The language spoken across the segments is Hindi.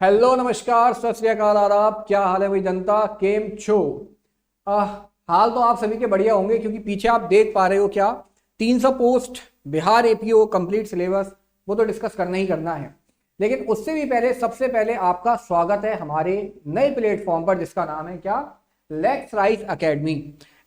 हेलो नमस्कार सत श्री अकाल आदाब। क्या हाल है भाई जनता, केम छो। हाल तो आप सभी के बढ़िया होंगे क्योंकि पीछे आप देख पा रहे हो क्या 300 post Bihar APO complete syllabus, वो तो डिस्कस करना ही करना है। लेकिन उससे भी पहले सबसे पहले आपका स्वागत है हमारे नए प्लेटफॉर्म पर जिसका नाम है क्या, लेक्स राइस एकेडमी।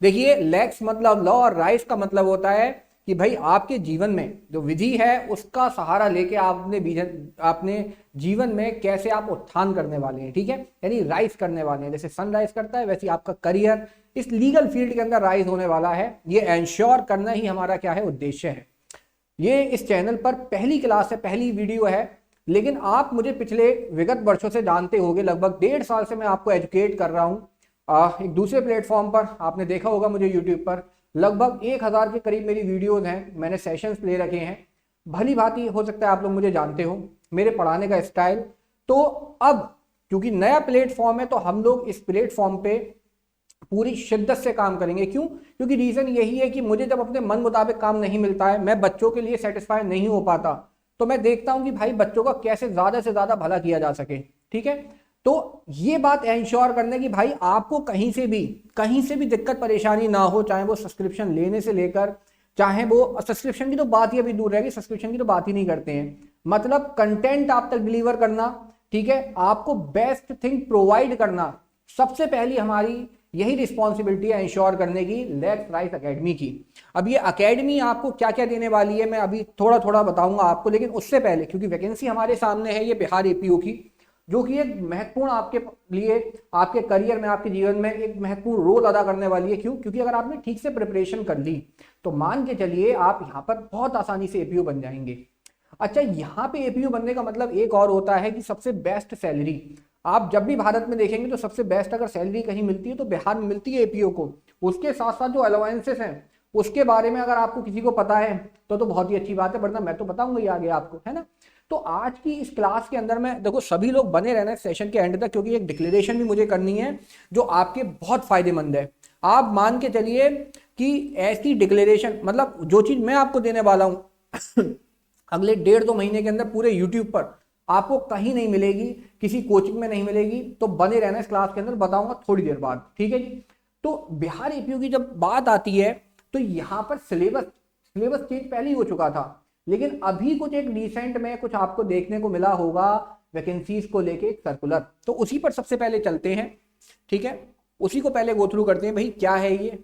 देखिए लेक्स मतलब लॉ और राइस का मतलब होता है कि भाई आपके जीवन में जो विधि है उसका सहारा लेके आपने जीवन में कैसे आप उत्थान करने वाले हैं, ठीक है, यानी राइज करने वाले हैं। जैसे सन राइज करता है वैसे आपका करियर इस लीगल फील्ड के अंदर राइज होने वाला है। ये एंश्योर करना ही हमारा क्या है, उद्देश्य है। ये इस चैनल पर पहली क्लास है, पहली वीडियो है, लेकिन आप मुझे पिछले विगत वर्षों से जानते होंगे। लगभग 1.5 साल से मैं आपको एजुकेट कर रहा हूँ। एक दूसरे प्लेटफॉर्म पर आपने देखा होगा मुझे यूट्यूब पर लगभग 1000 के करीब मेरी वीडियोज हैं, मैंने सेशंस ले रखे हैं। भली भांति हो सकता है आप लोग मुझे जानते हो, मेरे पढ़ाने का स्टाइल। तो अब क्योंकि नया प्लेटफॉर्म है तो हम लोग इस प्लेटफॉर्म पे पूरी शिद्दत से काम करेंगे। क्यों? क्योंकि रीजन यही है कि मुझे जब अपने मन मुताबिक काम नहीं मिलता है, मैं बच्चों के लिए सेटिस्फाई नहीं हो पाता, तो मैं देखता हूं कि भाई बच्चों का कैसे ज्यादा से ज्यादा भला किया जा सके, ठीक है। तो ये बात एंश्योर करने की भाई आपको कहीं से भी दिक्कत परेशानी ना हो, चाहे वो सब्सक्रिप्शन लेने से लेकर, चाहे वो सब्सक्रिप्शन की तो बात ही अभी दूर रहेगी, सब्सक्रिप्शन की तो बात ही नहीं करते हैं, मतलब कंटेंट आप तक डिलीवर करना, ठीक है, आपको बेस्ट थिंग प्रोवाइड करना। सबसे पहली हमारी यही रिस्पॉन्सिबिलिटी है इंश्योर करने की लेक्स राइस एकेडमी की। अब ये एकेडमी आपको क्या क्या देने वाली है मैं अभी थोड़ा थोड़ा बताऊंगा आपको, लेकिन उससे पहले क्योंकि वैकेंसी हमारे सामने है ये बिहार एपीओ की, जो कि एक महत्वपूर्ण आपके लिए, आपके करियर में, आपके जीवन में एक महत्वपूर्ण रोल अदा करने वाली है। क्यों? क्योंकि अगर आपने ठीक से प्रिपरेशन कर ली तो मान के चलिए आप यहाँ पर बहुत आसानी से एपीओ बन जाएंगे। अच्छा, यहाँ पे एपीओ बनने का मतलब एक और होता है कि सबसे बेस्ट सैलरी आप जब भी भारत में देखेंगे तो सबसे बेस्ट अगर सैलरी कहीं मिलती है तो बिहार में मिलती है एपीओ को। उसके साथ साथ जो अलाउंसेस हैं उसके बारे में अगर आपको किसी को पता है तो बहुत ही अच्छी बात है, वरना मैं तो बताऊंगा ही आगे आपको, है ना। तो आज की इस क्लास के अंदर में देखो सभी लोग बने रहना है सेशन के एंड तक, क्योंकि एक डिक्लेरेशन भी मुझे करनी है जो आपके बहुत फायदेमंद है। आप मान के चलिए कि ऐसी डिक्लेरेशन, मतलब जो चीज मैं आपको देने वाला हूं अगले 1.5-2 महीने के अंदर पूरे यूट्यूब पर आपको कहीं नहीं मिलेगी, किसी कोचिंग में नहीं मिलेगी। तो बने रहना इस क्लास के अंदर, बताऊंगा थोड़ी देर बाद, ठीक है जी। तो बिहार एपीओ की जब बात आती है तो यहां पर सिलेबस चेंज पहले ही हो चुका था, लेकिन अभी कुछ एक रिसेंट में कुछ आपको देखने को मिला होगा वैकेंसीज को लेके एक सर्कुलर, तो उसी पर सबसे पहले चलते हैं, ठीक है। उसी को पहले गो थ्रू करते हैं भाई क्या है ये।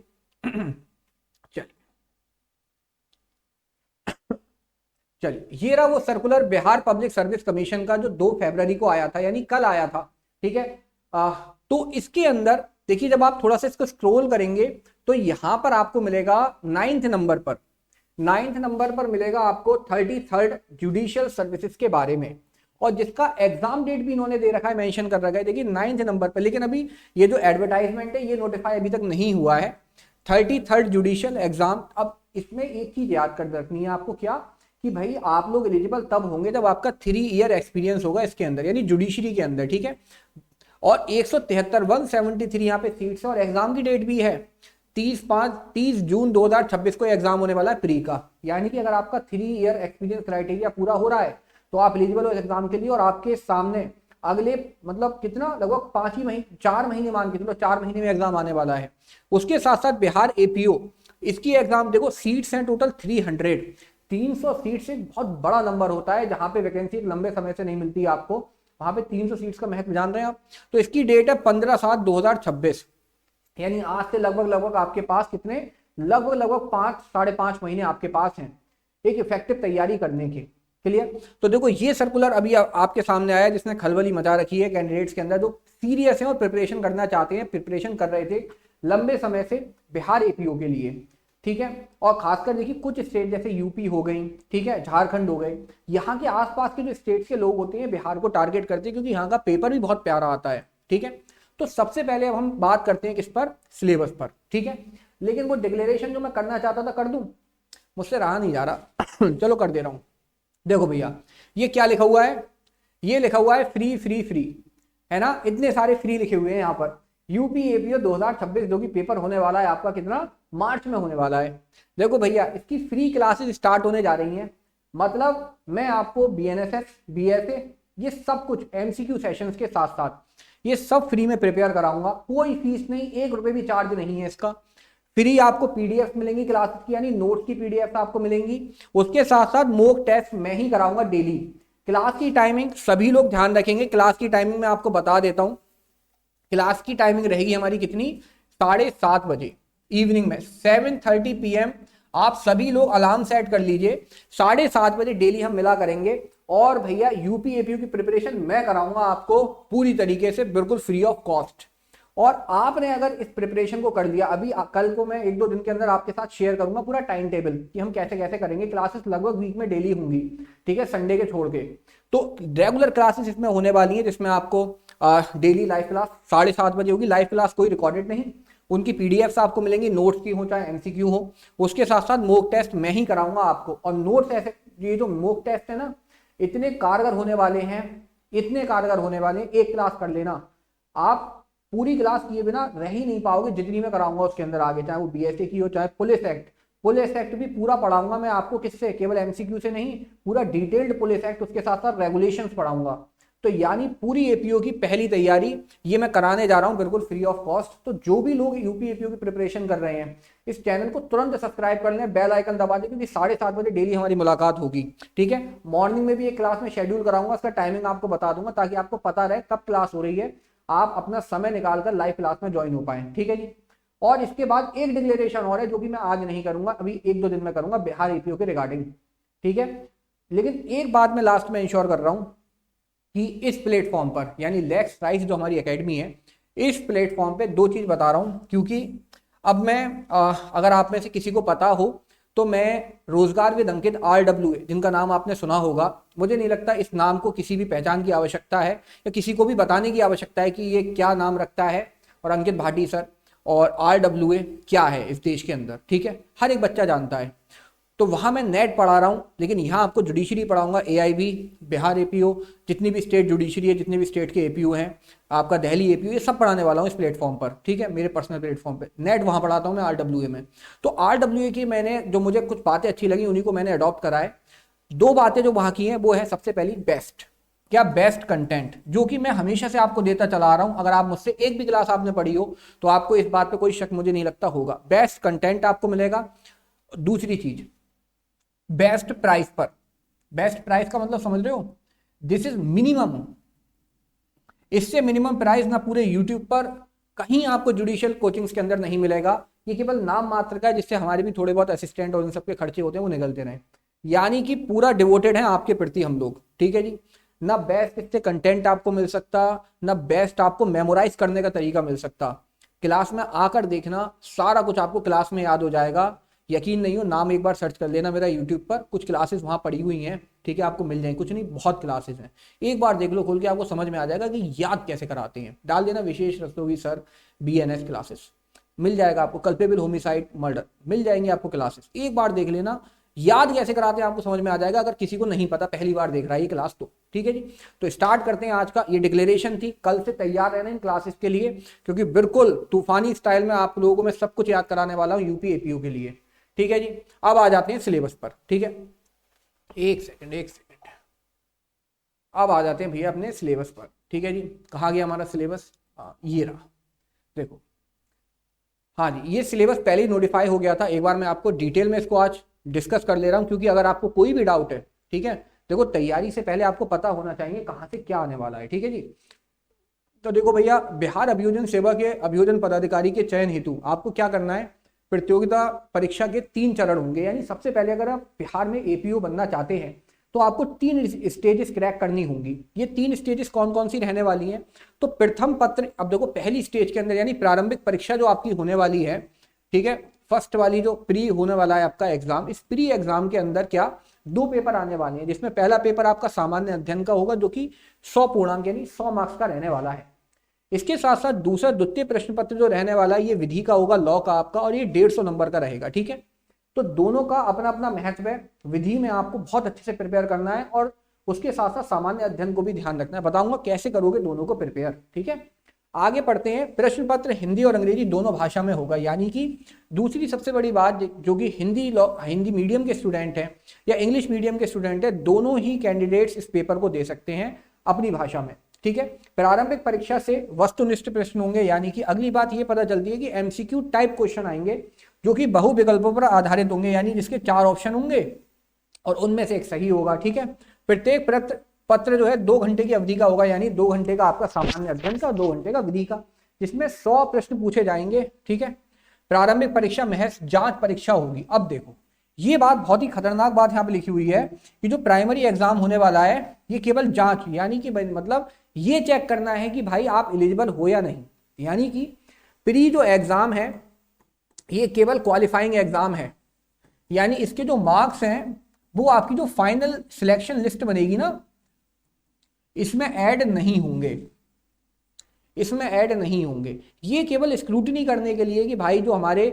चलिए, ये रहा वो circular Bihar public service commission का जो 2 फरवरी को आया था, यानी कल आया था, ठीक है। तो इसके अंदर देखिए जब आप थोड़ा सा इसको स्क्रॉल करेंगे तो यहां पर आपको मिलेगा 9th नंबर पर मिलेगा आपको 33rd जुडिशियल सर्विसेज के बारे में, और जिसका एग्जाम डेट भी इन्होंने दे रखा है, मेंशन कर रखा है, देखिए 9th नंबर पर। लेकिन अभी ये जो एडवर्टाइजमेंट है ये नोटिफाई अभी तक नहीं हुआ है, 33rd जुडिशियल एग्जाम। अब इसमें एक चीज याद कर रखनी है आपको, क्या कि भाई आप लोग एलिजिबल तब होंगे जब आपका 3 ईयर एक्सपीरियंस होगा इसके अंदर, यानी जुडिशरी के अंदर, ठीक है। और 173 यहाँ पे सीट्स है, और एग्जाम की डेट भी है 30 जून 2026 को एग्जाम होने वाला है प्री का। यानी कि अगर आपका 3 ईयर एक्सपीरियंस क्राइटेरिया पूरा हो रहा है तो आप एलिजिबल हो इस एग्जाम के लिए। और आपके सामने अगले मतलब कितना, लगभग 5 ही महीने, 4 महीने मान के चलो, 4 महीने में एग्जाम आने वाला है। उसके साथ साथ बिहार एपीओ, इसकी एग्जाम देखो सीट्स हैं टोटल 300 सीट से बहुत बड़ा नंबर होता है, जहां पे वैकेंसी लंबे समय से नहीं मिलती आपको, वहां पे 300 सीट्स का महत्व जान रहे हैं आप। तो इसकी डेट है 15/7/2026, यानी आज से लगभग आपके पास कितने, लगभग 5-5.5 महीने आपके पास हैं एक इफेक्टिव तैयारी करने के। क्लियर? तो देखो ये सर्कुलर अभी आपके सामने आया जिसने खलबली मचा रखी है कैंडिडेट्स के अंदर जो सीरियस हैं और प्रिपरेशन करना चाहते हैं, प्रिपरेशन कर रहे थे लंबे समय से बिहार एपीओ के लिए, ठीक है। और खासकर देखिए कुछ स्टेट जैसे यूपी हो गई, ठीक है, झारखंड हो गए, यहाँ के आसपास के जो स्टेट्स के लोग होते हैं बिहार को टारगेट करते हैं, क्योंकि यहाँ का पेपर भी बहुत प्यारा आता है, ठीक है। तो सबसे पहले अब हम बात करते हैं किस पर, सिलेबस पर, ठीक है। लेकिन वो डिक्लेरेशन जो मैं करना चाहता था कर दूं, मुझसे रहा नहीं जा रहा चलो कर दे रहा हूं। देखो भैया ये क्या लिखा हुआ है, ये लिखा हुआ है फ्री फ्री फ्री, है ना, इतने सारे फ्री लिखे हुए हैं यहाँ पर। यूपी एपीओ 2026 जो कि पेपर होने वाला है आपका कितना, मार्च में होने वाला है। देखो भैया इसकी फ्री क्लासेस स्टार्ट होने जा रही हैं, मतलब मैं आपको बीएनएसएस, बीएसए, ये सब कुछ एमसीक्यू सेशंस के साथ साथ ये सब फ्री में प्रिपेयर कराऊंगा, कोई फीस नहीं, 1 रुपए भी चार्ज नहीं है इसका। फ्री आपको पीडीएफ मिलेंगी क्लासेस की, यानी नोट्स की पीडीएफ आपको मिलेंगी। उसके साथ साथ मॉक टेस्ट मैं ही कराऊंगा डेली। क्लास की टाइमिंग सभी लोग ध्यान रखेंगे, क्लास की टाइमिंग मैं आपको बता देता हूं। क्लास की टाइमिंग रहेगी हमारी कितनी, 7:30 बजे इवनिंग में 7:30 PM। आप सभी लोग अलार्म सेट कर लीजिए, 7:30 बजे डेली हम मिला करेंगे। और भैया यूपी एपीयू की प्रिपरेशन मैं कराऊंगा आपको पूरी तरीके से, बिल्कुल फ्री ऑफ कॉस्ट। और आपने अगर इस प्रिपरेशन को कर लिया, अभी कल को मैं 1-2 दिन के अंदर आपके साथ शेयर करूंगा पूरा टाइम टेबल कि हम कैसे कैसे करेंगे। क्लासेस लगभग वीक में डेली होंगी, ठीक है, संडे के छोड़ के। तो रेगुलर क्लासेस इसमें होने वाली है, जिसमें आपको डेली लाइव क्लास 7:30 बजे होगी। लाइव क्लास कोई रिकॉर्डेड नहीं, उनकी पीडीएफ आपको मिलेंगी, नोट्स की हो चाहे एमसीक्यू हो। उसके साथ साथ मॉक टेस्ट मैं ही कराऊंगा आपको। और नोट्स ऐसे, ये जो मॉक टेस्ट है ना, इतने कारगर होने वाले हैं, इतने कारगर होने वाले हैं। एक क्लास कर लेना, आप पूरी क्लास किए बिना रह ही नहीं पाओगे जितनी मैं कराऊंगा उसके अंदर आगे, चाहे वो बीएसए की हो चाहे पुलिस एक्ट। पुलिस एक्ट भी पूरा पढ़ाऊंगा मैं आपको, किससे, केवल एमसीक्यू से नहीं, पूरा डिटेल्ड पुलिस एक्ट, उसके साथ साथ रेगुलेशंस पढ़ाऊंगा। तो यानी पूरी एपीओ की पहली तैयारी ये मैं कराने जा रहा हूं बिल्कुल फ्री ऑफ कॉस्ट। तो जो भी लोग यूपी एपीओ की प्रिपरेशन कर रहे हैं, इस चैनल को तुरंत सब्सक्राइब कर लें, बेल आइकन दबा दें, क्योंकि 7:30 बजे डेली हमारी मुलाकात होगी, ठीक है। मॉर्निंग में भी एक क्लास में शेड्यूल कराऊंगा, उसका टाइमिंग आपको बता दूंगा ताकि आपको पता रहे कब क्लास हो रही है, आप अपना समय निकालकर लाइव क्लास में ज्वाइन हो पाए, ठीक है जी। और इसके बाद एक डिक्लेरेशन और है जो कि मैं आज नहीं करूंगा, अभी 1-2 दिन में करूंगा बिहार एपीओ के रिगार्डिंग, ठीक है। लेकिन एक बात मैं लास्ट में इंश्योर कर रहा हूं कि इस प्लेटफॉर्म पर, यानी लेट्स राइज जो हमारी एकेडमी है, इस प्लेटफॉर्म पे 2 चीज बता रहा हूं। क्योंकि अब मैं अगर आप में से किसी को पता हो तो मैं रोजगार विद अंकित RWA, जिनका नाम आपने सुना होगा, मुझे नहीं लगता इस नाम को किसी भी पहचान की आवश्यकता है या किसी को भी बताने की आवश्यकता है कि ये क्या नाम रखता है और अंकित भाटी सर और RWA क्या है इस देश के अंदर, ठीक है, हर एक बच्चा जानता है। तो वहां मैं नेट पढ़ा रहा हूं, लेकिन यहाँ आपको जुडिशरी पढ़ाऊंगा, AIB, बिहार एपीओ, जितनी भी स्टेट जुडिशरी है, जितने भी स्टेट के एपीओ हैं, आपका दिल्ली एपीओ, ये सब पढ़ाने वाला हूँ इस प्लेटफॉर्म पर, ठीक है, मेरे पर्सनल प्लेटफॉर्म पे। नेट वहां पढ़ाता हूँ मैं RWA में। तो RWA की मैंने जो मुझे कुछ बातें अच्छी लगी उन्हीं को मैंने अडॉप्ट करा है। 2 बातें जो वहां की हैं वो है, सबसे पहली बेस्ट, क्या बेस्ट कंटेंट, जो कि मैं हमेशा से आपको देता चला आ रहा हूं। अगर आप मुझसे एक भी क्लास आपने पढ़ी हो तो आपको इस बात पे कोई शक मुझे नहीं लगता होगा, बेस्ट कंटेंट आपको मिलेगा। दूसरी चीज, बेस्ट प्राइस पर। बेस्ट प्राइस का मतलब समझ रहे हो, दिस इज मिनिमम, इससे मिनिमम प्राइस ना पूरे यूट्यूब पर कहीं आपको जुडिशियल कोचिंग्स के अंदर नहीं मिलेगा। ये केवल नाम मात्र का है, जिससे हमारे भी थोड़े बहुत असिस्टेंट और इन सबके खर्चे होते हैं वो निकलते रहे। यानी कि पूरा डिवोटेड है आपके प्रति हम लोग, ठीक है जी। ना बेस्ट इससे कंटेंट आपको मिल सकता, ना बेस्ट आपको मेमोराइज करने का तरीका मिल सकता। क्लास में आकर देखना, सारा कुछ आपको क्लास में याद हो जाएगा। यकीन नहीं हो, नाम एक बार सर्च कर लेना मेरा यूट्यूब पर, कुछ क्लासेस वहां पड़ी हुई हैं, ठीक है, आपको मिल जाएंगे, कुछ नहीं बहुत क्लासेस हैं, एक बार देख लो खोल के, आपको समझ में आ जाएगा कि याद कैसे कराते हैं। डाल देना विशेष रस्तोगी सर BNS क्लासेस, मिल जाएगा आपको। कल्पेबल होमिसाइड मर्डर, मिल जाएंगे आपको क्लासेस, एक बार देख लेना, याद कैसे कराते हैं आपको समझ में आ जाएगा, अगर किसी को नहीं पता, पहली बार देख रहा है ये क्लास तो, ठीक है जी। तो स्टार्ट करते हैं आज का। ये डिक्लेरेशन थी, कल से तैयार रहना इन क्लासेस के लिए, क्योंकि बिल्कुल तूफानी स्टाइल में आप लोगों को मैं सब कुछ याद कराने वाला हूँ यूपी एपीओ के लिए, ठीक है जी। अब आ जाते हैं सिलेबस पर, ठीक है, एक सेकंड। अब आ जाते हैं भैया अपने सिलेबस पर, ठीक है जी। कहाँ गया हमारा सिलेबस, ये रहा, देखो। हाँ जी, ये सिलेबस पहले ही नोटिफाई हो गया था, एक बार मैं आपको डिटेल में इसको आज डिस्कस कर ले रहा हूँ, क्योंकि अगर आपको कोई भी डाउट है, ठीक है, देखो तैयारी से पहले आपको पता होना चाहिए कहाँ से क्या आने वाला है, ठीक है जी। तो देखो भैया, बिहार अभियोजन सेवा के अभियोजन पदाधिकारी के चयन हेतु आपको क्या करना है, प्रतियोगिता परीक्षा के 3 चरण होंगे। यानी सबसे पहले अगर आप बिहार में एपीओ बनना चाहते हैं तो आपको 3 स्टेजेस क्रैक करनी होंगी। ये 3 स्टेजेस कौन कौन सी रहने वाली हैं, तो प्रथम पत्र, अब देखो पहली स्टेज के अंदर यानी प्रारंभिक परीक्षा जो आपकी होने वाली है, ठीक है, फर्स्ट वाली जो प्री होने वाला है आपका एग्जाम, इस प्री एग्जाम के अंदर क्या 2 पेपर आने वाले हैं, जिसमें पहला पेपर आपका सामान्य अध्ययन का होगा, जो कि 100 पूर्णांक यानी 100 मार्क्स का रहने वाला है। इसके साथ साथ दूसरा द्वितीय प्रश्न पत्र जो रहने वाला है, ये विधि का होगा, लॉ का आपका, और ये 150 नंबर का रहेगा, ठीक है। तो दोनों का अपना अपना महत्व है। विधि में आपको बहुत अच्छे से प्रिपेयर करना है और उसके साथ साथ सामान्य अध्ययन को भी ध्यान रखना है। बताऊंगा कैसे करोगे दोनों को प्रिपेयर, ठीक है। आगे पढ़ते हैं। प्रश्न पत्र हिंदी और अंग्रेजी दोनों भाषा में होगा, यानी कि दूसरी सबसे बड़ी बात, जो कि हिंदी मीडियम के स्टूडेंट हैं या इंग्लिश मीडियम के स्टूडेंट हैं, दोनों ही कैंडिडेट्स इस पेपर को दे सकते हैं। अपनी भाषा में, ठीक है। प्रारंभिक परीक्षा से वस्तुनिष्ठ प्रश्न होंगे, यानी कि अगली बात ये पता चलती है कि एमसीक्यू टाइप क्वेश्चन आएंगे जो कि बहु विकल्पों पर आधारित होंगे, यानी जिसके 4 ऑप्शन होंगे और उनमें से एक सही होगा, ठीक है। प्रत्येक पत्र जो है 2 घंटे की अवधि का होगा, यानी 2 घंटे का आपका सामान्य अध्ययन का, 2 घंटे का विधि का, जिसमें 100 प्रश्न पूछे जाएंगे, ठीक है। प्रारंभिक परीक्षा महज जांच परीक्षा होगी। अब देखो ये बात बहुत ही खतरनाक बात यहाँ पे लिखी हुई है कि जो प्राइमरी एग्जाम होने वाला है ये केवल जांच, यानी कि मतलब ये चेक करना है कि भाई आप एलिजिबल हो या नहीं, यानी कि प्री जो एग्जाम है ये केवल क्वालिफाइंग एग्जाम है, यानी इसके जो मार्क्स हैं वो आपकी जो फाइनल सिलेक्शन लिस्ट बनेगी ना इसमें ऐड नहीं होंगे, इसमें ऐड नहीं होंगे। ये केवल स्क्रूटनी करने के लिए कि भाई जो हमारे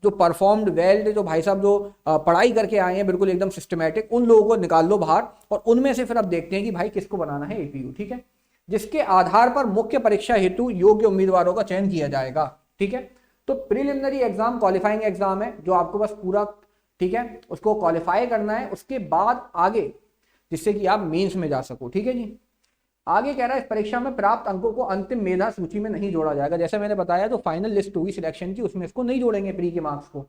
जो परफॉर्म्ड जो भाई साहब जो पढ़ाई करके आए हैं बिल्कुल एकदम सिस्टमैटिक, उन लोगों को निकाल लो बाहर और उनमें से फिर अब देखते हैं कि भाई किसको बनाना है एपीयू, ठीक है, जिसके आधार पर मुख्य परीक्षा हेतु योग्य उम्मीदवारों का चयन किया जाएगा, ठीक है। तो प्रिलिमिनरी एग्जाम क्वालिफाइंग एग्जाम है जो आपको बस पूरा, ठीक है, उसको क्वालिफाई करना है, उसके बाद आगे जिससे कि आप मेंस में जा सको, ठीक है जी। आगे कह रहा है इस परीक्षा में प्राप्त अंकों को अंतिम मेधा सूची में नहीं जोड़ा जाएगा, जैसे मैंने बताया जो फाइनल लिस्ट होगी सिलेक्शन की उसमें इसको नहीं जोड़ेंगे प्री के मार्क्स को।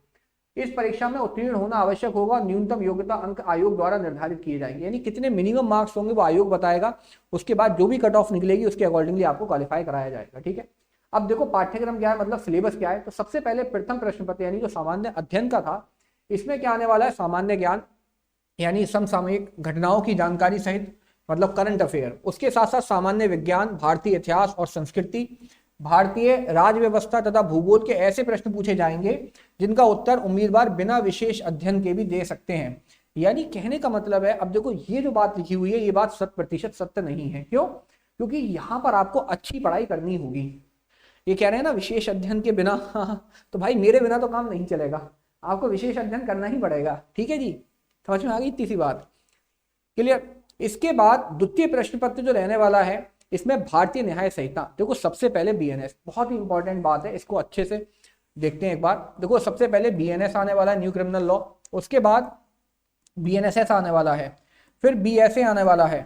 इस परीक्षा में उत्तीर्ण होना आवश्यक होगा, न्यूनतम योग्यता अंक आयोग द्वारा निर्धारित किए जाएंगे, यानी कितने मिनिमम मार्क्स होंगे वो आयोग बताएगा, उसके बाद जो भी कट ऑफ निकलेगी उसके अकॉर्डिंगली आपको क्वालिफाई कराया जाएगा, ठीक है। अब देखो पाठ्यक्रम क्या है, मतलब सिलेबस क्या है, तो सबसे पहले प्रथम प्रश्न पत्र यानी जो सामान्य अध्ययन का था इसमें क्या आने वाला है, सामान्य ज्ञान यानी समसामयिक घटनाओं की जानकारी सहित मतलब करंट अफेयर, उसके साथ साथ सामान्य विज्ञान, भारतीय इतिहास और संस्कृति, भारतीय राज्य व्यवस्था तथा भूगोल के ऐसे प्रश्न पूछे जाएंगे जिनका उत्तर उम्मीदवार बिना विशेष अध्ययन के भी दे सकते हैं। यानी कहने का मतलब है, अब देखो ये जो बात लिखी हुई है ये बात 100% सत्य नहीं है, क्यों? क्योंकि यहाँ पर आपको अच्छी पढ़ाई करनी होगी। ये कह रहे हैं ना विशेष अध्ययन के बिना, तो भाई मेरे बिना तो काम नहीं चलेगा, आपको विशेष अध्ययन करना ही पड़ेगा, ठीक है जी। समझ में आ गई इतनी सी बात, क्लियर। इसके बाद द्वितीय प्रश्न पत्र जो रहने वाला है इसमें भारतीय न्याय संहिता, देखो सबसे पहले बीएनएस, बहुत ही इंपॉर्टेंट बात है, इसको अच्छे से देखते हैं एक बार। देखो सबसे पहले बीएनएस आने वाला है, न्यू क्रिमिनल लॉ, उसके बाद बीएनएसएस आने वाला है, फिर बीएसए आने वाला है,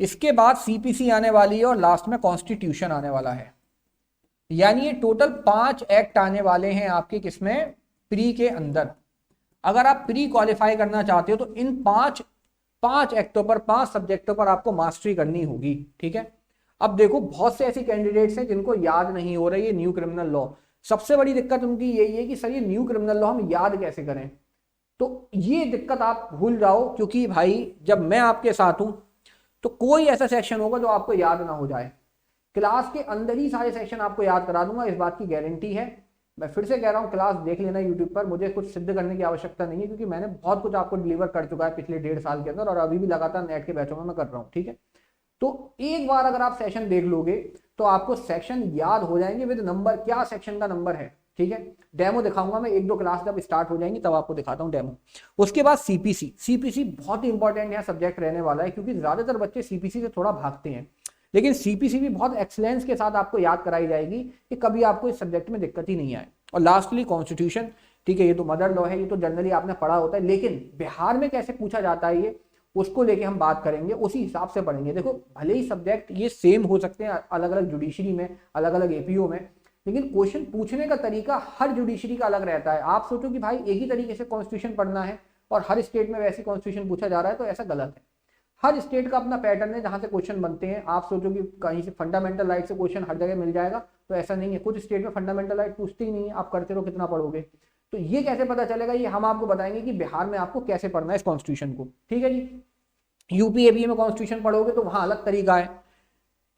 इसके बाद सीपीसी आने वाली है और लास्ट में कॉन्स्टिट्यूशन आने वाला है। यानी ये टोटल 5 एक्ट आने वाले हैं आपके किसमें, प्री के अंदर। अगर आप प्री क्वालिफाई करना चाहते हो तो इन 5 एक्टों पर, 5 सब्जेक्टों पर आपको मास्टरी करनी होगी, ठीक है। अब देखो बहुत से ऐसी कैंडिडेट्स हैं जिनको याद नहीं हो रही है न्यू क्रिमिनल लॉ, सबसे बड़ी दिक्कत उनकी यही है कि सर ये न्यू क्रिमिनल लॉ हम याद कैसे करें, तो ये दिक्कत आप भूल जाओ, क्योंकि भाई जब मैं आपके साथ हूं तो कोई ऐसा सेक्शन होगा जो आपको याद ना हो जाए, क्लास के अंदर ही सारे सेक्शन आपको याद करा दूंगा, इस बात की गारंटी है। मैं फिर से कह रहा हूँ क्लास देख लेना यूट्यूब पर, मुझे कुछ सिद्ध करने की आवश्यकता नहीं है क्योंकि मैंने बहुत कुछ आपको डिलीवर कर चुका है पिछले 1.5 साल के अंदर और अभी भी लगातार नेट के बैचों में मैं कर रहा हूँ, ठीक है। तो एक बार अगर आप सेशन देख लोगे तो आपको सेक्शन याद हो जाएंगे विद नंबर, क्या सेक्शन का नंबर है, ठीक है। डेमो दिखाऊंगा मैं, 1-2 क्लास जब स्टार्ट हो जाएंगी तब आपको दिखाता हूँ डेमो। उसके बाद सीपीसी बहुत ही इंपॉर्टेंट यहाँ सब्जेक्ट रहने वाला है क्योंकि ज्यादातर बच्चे सीपीसी से थोड़ा भागते हैं, लेकिन सीपीसी भी बहुत एक्सीलेंस के साथ आपको याद कराई जाएगी कि कभी आपको इस सब्जेक्ट में दिक्कत ही नहीं आए। और लास्टली कॉन्स्टिट्यूशन, ठीक है, ये तो मदर लॉ है, ये तो जनरली आपने पढ़ा होता है, लेकिन बिहार में कैसे पूछा जाता है ये उसको लेके हम बात करेंगे, उसी हिसाब से पढ़ेंगे। देखो भले ही सब्जेक्ट ये सेम हो सकते हैं अलग अलग जुडिशरी में, अलग अलग एपीओ में, लेकिन क्वेश्चन पूछने का तरीका हर जुडिशरी का अलग रहता है। आप सोचो कि भाई एक ही तरीके से कॉन्स्टिट्यूशन पढ़ना है और हर स्टेट में वैसे कॉन्स्टिट्यूशन पूछा जा रहा है, तो ऐसा गलत है। हर स्टेट का अपना पैटर्न है जहां से क्वेश्चन बनते हैं। आप सोचो कि कहीं से फंडामेंटल राइट से क्वेश्चन हर जगह मिल जाएगा, तो ऐसा नहीं है। कुछ स्टेट में फंडामेंटल राइट पूछते ही नहीं है, आप करते रहो कितना पढ़ोगे। तो ये कैसे पता चलेगा, ये हम आपको बताएंगे कि बिहार में आपको कैसे पढ़ना है इस कॉन्स्टिट्यूशन को, ठीक है जी। यूपी एपी में कॉन्स्टिट्यूशन पढ़ोगे तो वहां अलग तरीका है।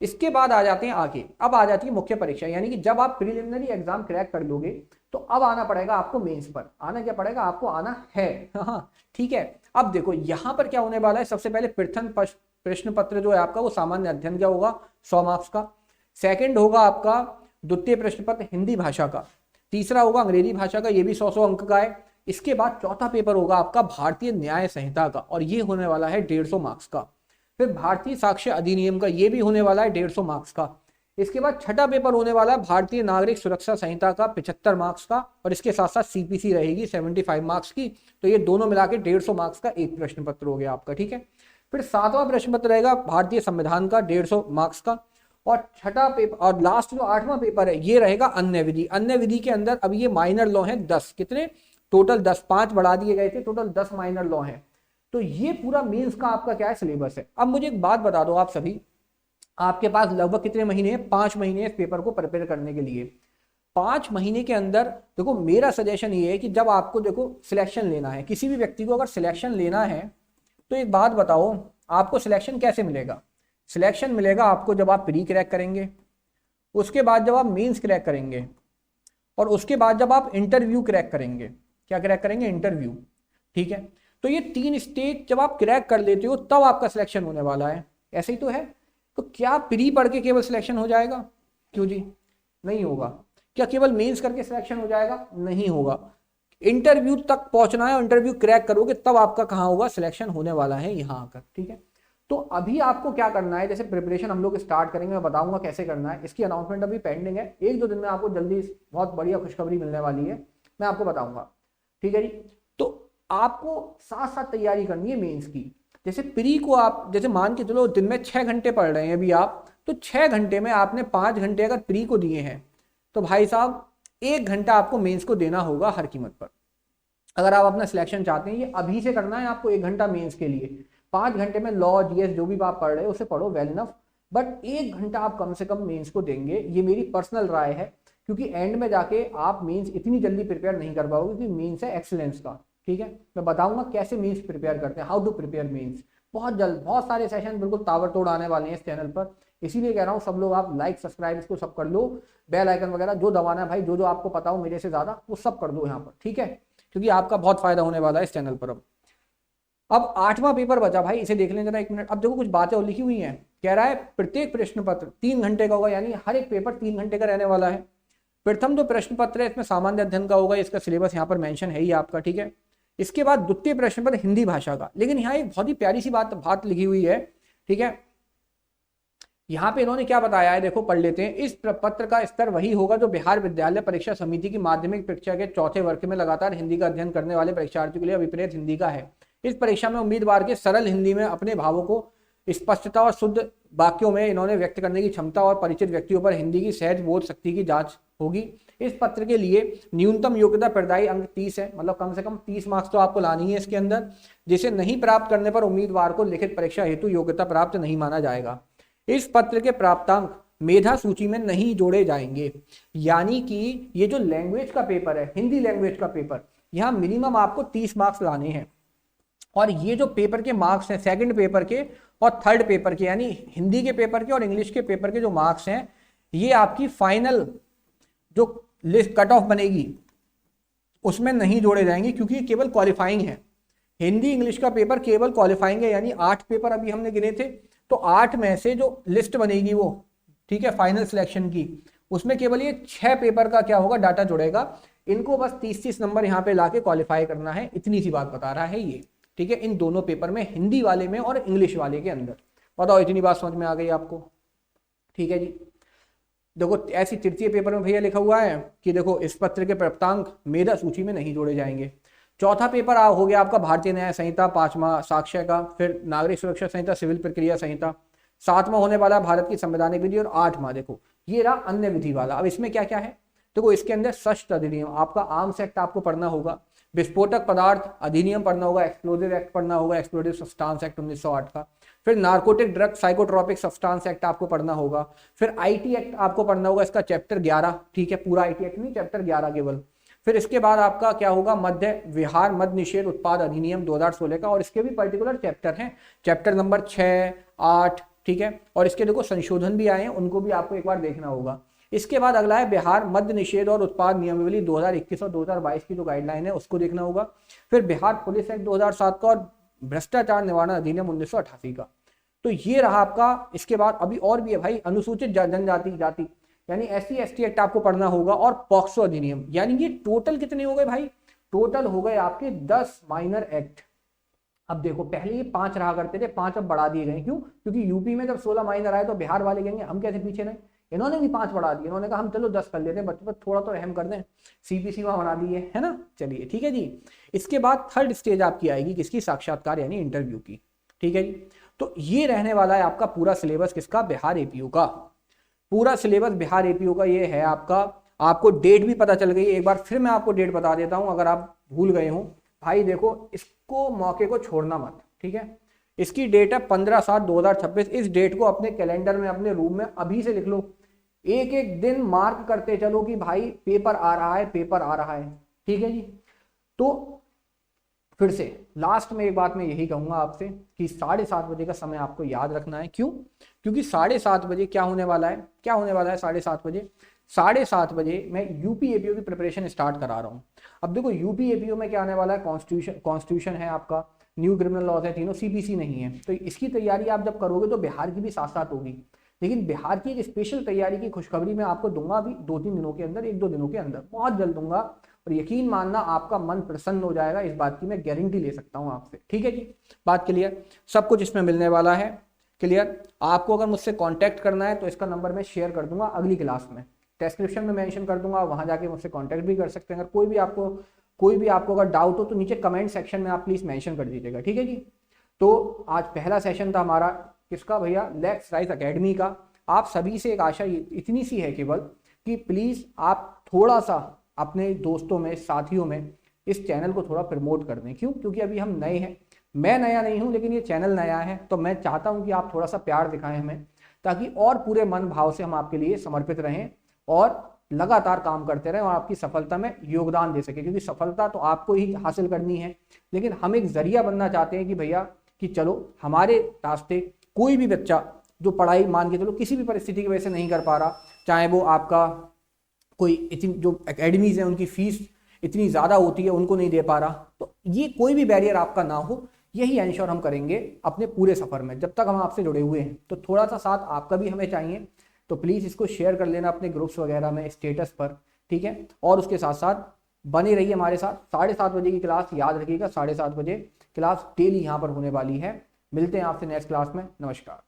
इसके बाद आ जाते हैं आगे, अब आ जाती है मुख्य परीक्षा, यानी कि जब आप प्रिलिमिनरी एग्जाम क्रैक कर लोगे तो अब आना पड़ेगा आपको मेंस पर। आना क्या पड़ेगा, आपको आना है, हाँ ठीक है। अब देखो यहाँ पर क्या होने वाला है, सबसे पहले प्रथम प्रश्न पत्र जो है आपका वो सामान्य अध्ययन का होगा 100 मार्क्स का। सेकंड होगा आपका द्वितीय प्रश्न पत्र हिंदी भाषा का। तीसरा होगा अंग्रेजी भाषा का, ये भी 100 अंक का है। इसके बाद चौथा पेपर होगा आपका भारतीय न्याय संहिता का, और ये होने वाला है 150 मार्क्स का। फिर भारतीय साक्ष्य अधिनियम का, ये भी होने वाला है 150 मार्क्स का। इसके बाद छठा पेपर होने वाला है भारतीय नागरिक सुरक्षा संहिता का 75 मार्क्स का, और इसके साथ साथ सीपीसी रहेगी 75 मार्क्स की। तो ये दोनों मिला के 150 मार्क्स का एक प्रश्न पत्र हो गया आपका, ठीक है। फिर 7वां प्रश्न पत्र रहेगा भारतीय संविधान का 150 मार्क्स का, और छठा पेपर और लास्ट जो 8वां पेपर है ये रहेगा अन्य विधि। अन्य विधि के अंदर अब ये माइनर लॉ है 10, कितने टोटल 10, 5 बढ़ा दिए गए थे, टोटल 10 माइनर लॉ है। तो ये पूरा मेंस का आपका क्या है सिलेबस है। अब मुझे एक बात बता दो आप सभी, आपके पास लगभग कितने महीने हैं, 5 महीने इस पेपर को प्रिपेयर करने के लिए। 5 महीने के अंदर देखो मेरा सजेशन ये है कि जब आपको देखो सिलेक्शन लेना है, किसी भी व्यक्ति को अगर सिलेक्शन लेना है तो एक बात बताओ आपको सिलेक्शन कैसे मिलेगा। सिलेक्शन मिलेगा आपको जब आप प्री क्रैक करेंगे, उसके बाद जब आप मेंस क्रैक करेंगे, और उसके बाद जब आप इंटरव्यू क्रैक करेंगे। क्या क्रैक करेंगे, इंटरव्यू, ठीक है। तो ये 3 स्टेज जब आप क्रैक कर लेते हो तब आपका सिलेक्शन होने वाला है, ऐसे ही तो है। तो क्या प्री पढ़ के केवल सिलेक्शन हो जाएगा, क्यों जी, नहीं होगा। क्या केवल मेंस करके सिलेक्शन हो जाएगा, नहीं होगा। इंटरव्यू तक पहुंचना है और इंटरव्यू क्रैक करोगे तब आपका कहां होगा, सिलेक्शन होने वाला है यहां आकर, ठीक है। तो अभी आपको क्या करना है, जैसे प्रिपरेशन हम लोग स्टार्ट करेंगे, मैं बताऊंगा कैसे करना है। इसकी अनाउंसमेंट अभी पेंडिंग है, 1-2 दिन में आपको जल्दी बहुत बढ़िया खुशखबरी मिलने वाली है, मैं आपको बताऊंगा, ठीक है जी। तो आपको साथ साथ तैयारी करनी है मेंस की। जैसे प्री को आप जैसे मान के चलो दिन में 6 घंटे पढ़ रहे हैं अभी आप, तो 6 घंटे में आपने 5 घंटे अगर प्री को दिए हैं तो भाई साहब 1 घंटा आपको मेंस को देना होगा हर कीमत पर। अगर आप अपना सिलेक्शन चाहते हैं, ये अभी से करना है आपको 1 घंटा मेंस के लिए। 5 घंटे में लॉ जीएस जो भी आप पढ़ रहे हो उसे पढ़ो, वेल इनफ, बट 1 घंटा आप कम से कम मेंस को देंगे, ये मेरी पर्सनल राय है। क्योंकि एंड में जाके आप मेंस इतनी जल्दी प्रिपेयर नहीं कर पाओगे, क्योंकि मेंस है एक्सीलेंस का, ठीक है। मैं बताऊंगा कैसे मेंस प्रिपेयर करते हैं, हाउ टू प्रिपेयर मेंस, बहुत जल्द। बहुत सारे सेशन बिल्कुल ताबड़तोड़ आने वाले हैं इस चैनल पर, इसीलिए कह रहा हूँ सब लोग आप लाइक सब्सक्राइब इसको सब कर लो, बेल आइकन वगैरह जो दबाना है भाई, जो जो आपको पता हो मेरे से ज्यादा वो सब कर दो यहाँ पर, ठीक है, क्योंकि आपका बहुत फायदा होने वाला है इस चैनल पर। अब 8वां पेपर बचा भाई, इसे देख लें जरा 1 मिनट। अब देखो कुछ बातें और लिखी हुई हैं, कह रहा है प्रत्येक प्रश्न पत्र 3 घंटे का होगा, यानी हर एक पेपर 3 घंटे का रहने वाला है। प्रथम जो प्रश्न पत्र है इसमें सामान्य अध्ययन का होगा, इसका सिलेबस यहाँ पर मेंशन है ही आपका, ठीक है। इसके बाद द्वितीय प्रश्न पत्र हिंदी भाषा का, लेकिन यहाँ एक बहुत ही प्यारी सी बात लिखी हुई है, ठीक है। यहाँ पे इन्होंने क्या बताया है, देखो पढ़ लेते हैं। इस पत्र का स्तर वही होगा जो बिहार विद्यालय परीक्षा समिति की माध्यमिक परीक्षा के 4थे वर्ग में लगातार हिंदी का अध्ययन करने वाले परीक्षार्थियों के लिए अभिप्रेत हिंदी का है। इस परीक्षा में उम्मीदवार के सरल हिंदी में अपने भावों को स्पष्टता और शुद्ध वाक्यों में इन्होंने व्यक्त करने की क्षमता और परिचित व्यक्तियों पर हिंदी की सहज बोध शक्ति की जांच होगी। इस पत्र के लिए न्यूनतम योग्यता प्रदायी अंक 30 है, मतलब कम से कम 30 मार्क्स तो आपको लानी है इसके अंदर, जिसे नहीं प्राप्त करने पर उम्मीदवार को लिखित परीक्षा हेतु योग्यता प्राप्त नहीं माना जाएगा। इस पत्र के प्राप्तांक मेधा सूची में नहीं जोड़े जाएंगे, यानी कि ये जो लैंग्वेज का पेपर है, हिंदी लैंग्वेज का पेपर, यहाँ मिनिमम आपको 30 मार्क्स लाने हैं। और ये जो पेपर के मार्क्स हैं, सेकंड पेपर के और थर्ड पेपर के, यानी हिंदी के पेपर के और इंग्लिश के पेपर के जो मार्क्स हैं, ये आपकी फाइनल जो लिस्ट कट ऑफ बनेगी उसमें नहीं जोड़े जाएंगे, क्योंकि केवल क्वालिफाइंग है। हिंदी इंग्लिश का पेपर केवल क्वालिफाइंग है, यानी 8 पेपर अभी हमने गिने थे, तो 8 में से जो लिस्ट बनेगी वो, ठीक है, फाइनल सिलेक्शन की, उसमें केवल ये 6 पेपर का क्या होगा, डाटा जुड़ेगा। इनको बस 30-30 नंबर यहाँ पे लाके क्वालिफाई करना है, इतनी सी बात बता रहा है ये, ठीक है, इन दोनों पेपर में, हिंदी वाले में और इंग्लिश वाले के अंदर। बताओ इतनी बात समझ में आ गई आपको, ठीक है जी। देखो ऐसी तृतीय पेपर में भैया लिखा हुआ है कि देखो इस पत्र के प्राप्तांक मेधा सूची में नहीं जोड़े जाएंगे। चौथा पेपर हो गया आपका भारतीय न्याय संहिता, 5वां साक्ष्य का, फिर नागरिक सुरक्षा संहिता, सिविल प्रक्रिया संहिता, 7वां होने वाला भारत की संवैधानिक विधि, और 8वां देखो ये रहा अन्य विधि वाला। अब इसमें क्या क्या है, देखो इसके अंदर शस्त्र अधिनियम, आपका आर्म्स एक्ट आपको पढ़ना होगा, विस्फोटक पदार्थ अधिनियम पढ़ना होगा, एक्सप्लोजिव एक्ट पढ़ना होगा, एक्सप्लोजिव सब्सटेंस एक्ट 1908 का, फिर narcotic drug psychotropic substance act आपको पढ़ना होगा, फिर आईटी एक्ट आपको पढ़ना होगा, इसका चैप्टर 11, ठीक है, पूरा आईटी एक्ट नहीं, चैप्टर 11 केवल। फिर इसके बाद आपका क्या होगा, मध्य विहार मद निषेध उत्पाद अधिनियम 2016 का, और इसके भी पर्टिकुलर चैप्टर हैं, चैप्टर नंबर 6, 8, ठीक है, और इसके देखो संशोधन भी आए हैं, उनको भी आपको एक बार देखना होगा। इसके बाद अगला है बिहार मद्य निषेध और उत्पाद नियमावली 2021 और 2022 की जो गाइडलाइन है उसको देखना होगा। फिर बिहार पुलिस एक्ट 2007 का, और भ्रष्टाचार निवारण अधिनियम 1988 का। तो ये रहा आपका। इसके बाद अभी और भी है भाई, अनुसूचित जनजाति जाति यानी SC/ST एक्ट आपको पढ़ना होगा, और पॉक्सो अधिनियम, यानी ये टोटल कितने हो गए भाई, टोटल हो गए आपके 10 माइनर एक्ट। अब देखो पहले ये 5 रहा करते थे, 5 अब बढ़ा दिए गए, क्यों, क्योंकि यूपी में जब 16 माइनर आए तो बिहार वाले कहेंगे हम कैसे पीछे नहीं, इन्होंने भी 5 बढ़ा दिए, इन्होंने कहा हम चलो 10 कर लेते हैं, बच्चों पर थोड़ा तो रहम कर दें, CPC वहां बना दिए है ना। चलिए ठीक है जी। इसके बाद थर्ड स्टेज आपकी आएगी किसकी, साक्षात्कार यानी इंटरव्यू की, ठीक है जी। तो ये रहने वाला है आपका पूरा सिलेबस किसका, बिहार एपीयू का। पूरा सिलेबस बिहार एपीयू का ये है आपका। आपको डेट भी पता चल गई, एक बार फिर मैं आपको डेट बता देता हूं अगर आप भूल गए हो। भाई देखो, इसको मौके को छोड़ना मत, ठीक है। इसकी डेट है 15/7/2026। इस डेट को अपने कैलेंडर में, अपने रूम में अभी से लिख लो। एक एक दिन मार्क करते चलो कि भाई पेपर आ रहा है, पेपर आ रहा है, ठीक है जी। तो फिर से लास्ट में एक बात मैं यही कहूंगा आपसे कि 7:30 बजे का समय आपको याद रखना है। क्यों? क्योंकि 7:30 बजे क्या होने वाला है, क्या होने वाला है 7:30 बजे? 7:30 बजे मैं यूपी एपीओ की प्रिपरेशन स्टार्ट करा रहा हूँ। अब देखो यूपी एपीओ में क्या आने वाला है, कॉन्स्टिट्यूशन है आपका, न्यू क्रिमिनल लॉज है, तीनों सीपीसी नहीं है। तो इसकी तैयारी आप जब करोगे तो बिहार की भी साथ साथ होगी। लेकिन बिहार की एक स्पेशल तैयारी की खुशखबरी मैं आपको दूंगा अभी 2-3 दिनों के अंदर, 1-2 दिनों के अंदर, बहुत जल्द दूंगा। और यकीन मानना आपका मन प्रसन्न हो जाएगा, इस बात की मैं गारंटी ले सकता हूं आपसे, ठीक है जी। बात क्लियर, सब कुछ इसमें मिलने वाला है, क्लियर। आपको अगर मुझसे कांटेक्ट करना है तो इसका नंबर मैं शेयर कर दूंगा अगली क्लास में, डिस्क्रिप्शन में मेंशन कर दूंगा, वहां जाके मुझसे कांटेक्ट भी कर सकते हैं। अगर कोई भी आपको अगर डाउट हो तो नीचे कमेंट सेक्शन में आप प्लीज मेंशन कर दीजिएगा, ठीक है जी। तो आज पहला सेशन था हमारा किसका भैया, लेट्स राइज एकेडमी का। आप सभी से एक आशा इतनी सी है केवल कि प्लीज आप थोड़ा सा अपने दोस्तों में, साथियों में इस चैनल को थोड़ा प्रमोट कर दें। क्यों? क्योंकि अभी हम नए हैं, मैं नया नहीं हूं लेकिन ये चैनल नया है। तो मैं चाहता हूं कि आप थोड़ा सा प्यार दिखाएं हमें, ताकि और पूरे मन भाव से हम आपके लिए समर्पित रहें और लगातार काम करते रहें और आपकी सफलता में योगदान दे सके। क्योंकि सफलता तो आपको ही हासिल करनी है, लेकिन हम एक जरिया बनना चाहते हैं कि भैया कि चलो हमारे रास्ते कोई भी बच्चा जो पढ़ाई मान के चलो किसी भी परिस्थिति की वजह से नहीं कर पा रहा, चाहे वो आपका कोई इतनी जो एकेडमीज है उनकी फीस इतनी ज़्यादा होती है उनको नहीं दे पा रहा, तो ये कोई भी बैरियर आपका ना हो, यही एंश्योर हम करेंगे अपने पूरे सफ़र में जब तक हम आपसे जुड़े हुए हैं। तो थोड़ा सा साथ आपका भी हमें चाहिए, तो प्लीज़ इसको शेयर कर लेना अपने ग्रुप्स वगैरह में, स्टेटस पर, ठीक है। और उसके साथ साथ बने रहिए हमारे साथ। 7:30 बजे की क्लास याद रखिएगा, 7:30 बजे क्लास डेली यहाँ पर होने वाली है। मिलते हैं आपसे नेक्स्ट क्लास में, नमस्कार।